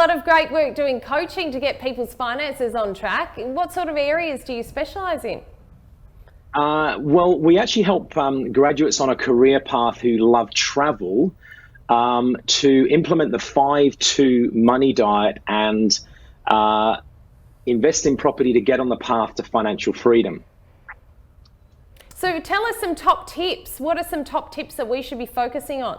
lot of great work doing coaching to get people's finances on track. What sort of areas do you specialise in? Well, we actually help graduates on a career path who love travel to implement the 5-2 money diet and invest in property to get on the path to financial freedom. So tell us some top tips. What are some top tips that we should be focusing on?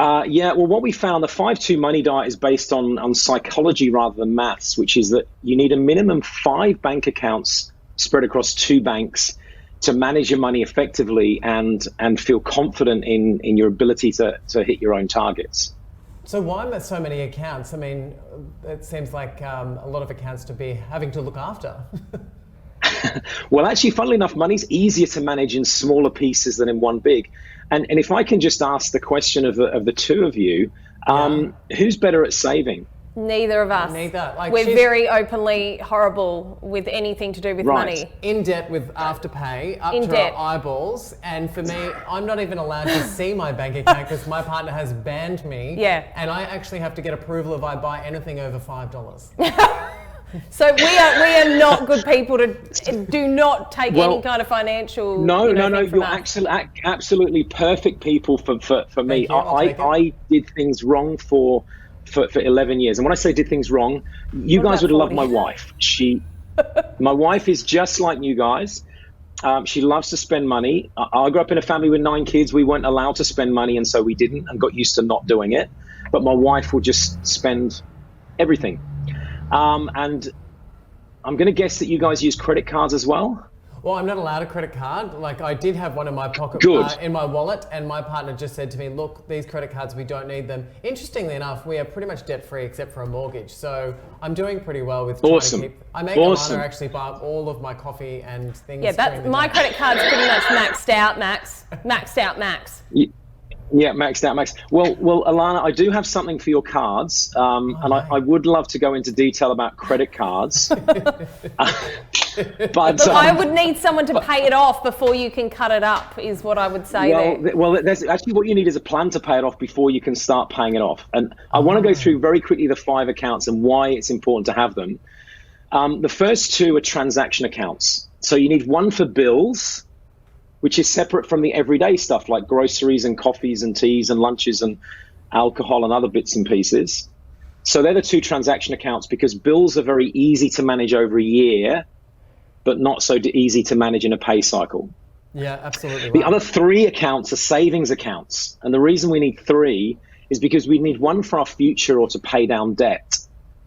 Yeah, well, what we found, the 5-2 money diet is based on psychology rather than maths, which is that you need a minimum 5 bank accounts spread across 2 banks to manage your money effectively and feel confident in your ability to hit your own targets. So why are there so many accounts? I mean, it seems like a lot of accounts to be having to look after. Well, actually, funnily enough, money's easier to manage in smaller pieces than in one big. And if I can just ask the question of the two of you, who's better at saving? Neither of us. Neither. Like, we're very openly horrible with anything to do with money. In debt with Afterpay, up to our eyeballs. And for me, I'm not even allowed to see my bank account because my partner has banned me. Yeah. And I actually have to get approval if I buy anything over $5. So we are not good people to do not take any kind of financial. No, you're absolutely perfect people for me. I did things wrong for 11 years. And when I say did things wrong, you guys would love my wife. My wife is just like you guys. She loves to spend money. I grew up in a family with 9 kids. We weren't allowed to spend money, and so we didn't, and got used to not doing it. But my wife will just spend everything. And I'm going to guess that you guys use credit cards as well. Well, I'm not allowed a credit card. Like, I did have one in my pocket, in my wallet, and my partner just said to me, look, these credit cards, we don't need them. Interestingly enough, we are pretty much debt-free except for a mortgage. So I'm doing pretty well with trying to keep... I make Alana actually buy all of my coffee and things. Yeah, my credit card's pretty much maxed out, Max. Maxed out, Max. Yeah, maxed out, Max. Well, Alana, I do have something for your cards, and I would love to go into detail about credit cards. But look, I would need someone to pay it off before you can cut it up, is what I would say there. Well, there's actually what you need is a plan to pay it off before you can start paying it off. And I want to go through very quickly the 5 accounts and why it's important to have them. The first 2 are transaction accounts. So you need one for bills, which is separate from the everyday stuff like groceries and coffees and teas and lunches and alcohol and other bits and pieces. So they're the 2 transaction accounts because bills are very easy to manage over a year, but not so easy to manage in a pay cycle. Yeah, absolutely. The other 3 accounts are savings accounts. And the reason we need 3 is because we need one for our future or to pay down debt.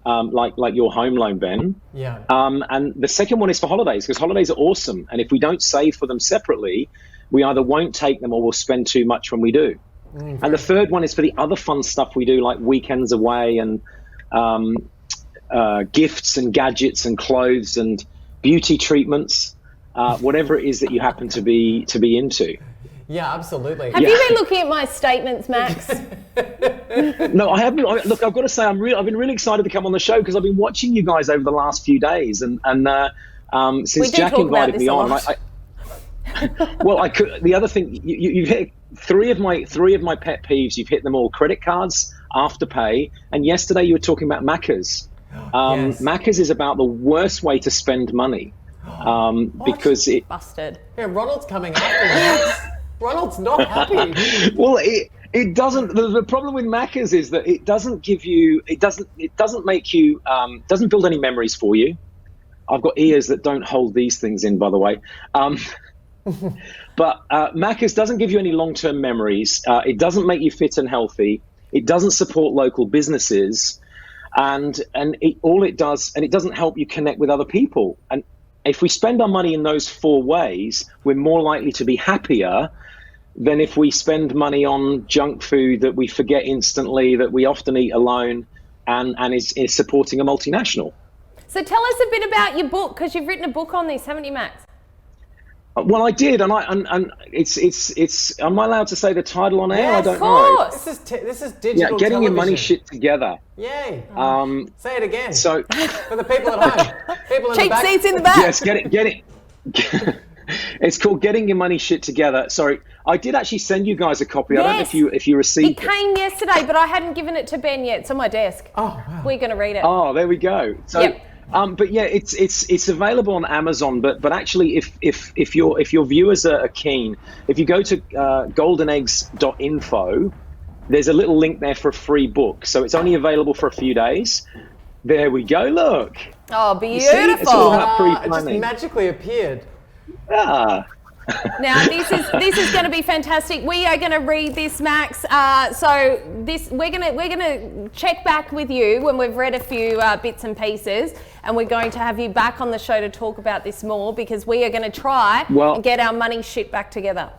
Like your home loan, Ben. Yeah. And the second one is for holidays, because holidays are awesome. And if we don't save for them separately, we either won't take them or we'll spend too much when we do. And the third one is for the other fun stuff we do, like weekends away and gifts and gadgets and clothes and beauty treatments, whatever it is that you happen to be into. Yeah, absolutely. Have you been looking at my statements, Max? No, I haven't. Look, I've got to say, I've been really excited to come on the show because I've been watching you guys over the last few days, and since Jack invited me on, well, I could. The other thing, you've hit three of my pet peeves. You've hit them all: credit cards, Afterpay, and yesterday you were talking about Maccas. Yes. Maccas is about the worst way to spend money because it busted. Yeah, Ronald's coming after you. Ronald's not happy. Well, it doesn't. The problem with Maccas is that it doesn't give you. It doesn't make you. Doesn't build any memories for you. I've got ears that don't hold these things in, by the way. But Maccas doesn't give you any long-term memories. It doesn't make you fit and healthy. It doesn't support local businesses, and it doesn't help you connect with other people. And if we spend our money in those 4 ways, we're more likely to be happier than if we spend money on junk food that we forget instantly, that we often eat alone, and is supporting a multinational. So tell us a bit about your book, because you've written a book on this, haven't you, Max? Well, I did, and it's. Am I allowed to say the title on air? Yes, I don't of course. know. This is digital. Yeah, getting television. your money shit together. Yay! Say it again. So for the people at home, people in cheap the back. seats in the back. Yes, get it. It's called Getting Your Money Shit Together. Sorry, I did actually send you guys a copy. Yes. I don't know if you received it. It came yesterday, but I hadn't given it to Ben yet. It's on my desk. Oh, wow. We're going to read it. Oh, there we go. So, yep. But yeah, it's available on Amazon. But actually, if your viewers are keen, if you go to goldeneggs.info, there's a little link there for a free book. So it's only available for a few days. There we go. Look. Oh, beautiful. It's all about It just pre-planning. magically appeared. Ah. Now this is going to be fantastic. We are going to read this, Max. We're going to check back with you when we've read a few bits and pieces, and we're going to have you back on the show to talk about this more, because we are going to try and get our money shit back together.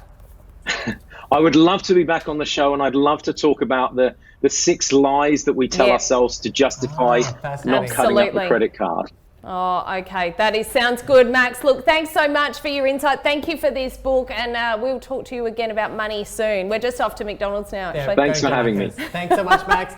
I would love to be back on the show, and I'd love to talk about the 6 lies that we tell ourselves to justify not cutting up the credit card. Oh, okay. That sounds good, Max. Look, thanks so much for your insight. Thank you for this book, and we'll talk to you again about money soon. We're just off to McDonald's now, actually. Thanks for having me. Thanks so much, Max.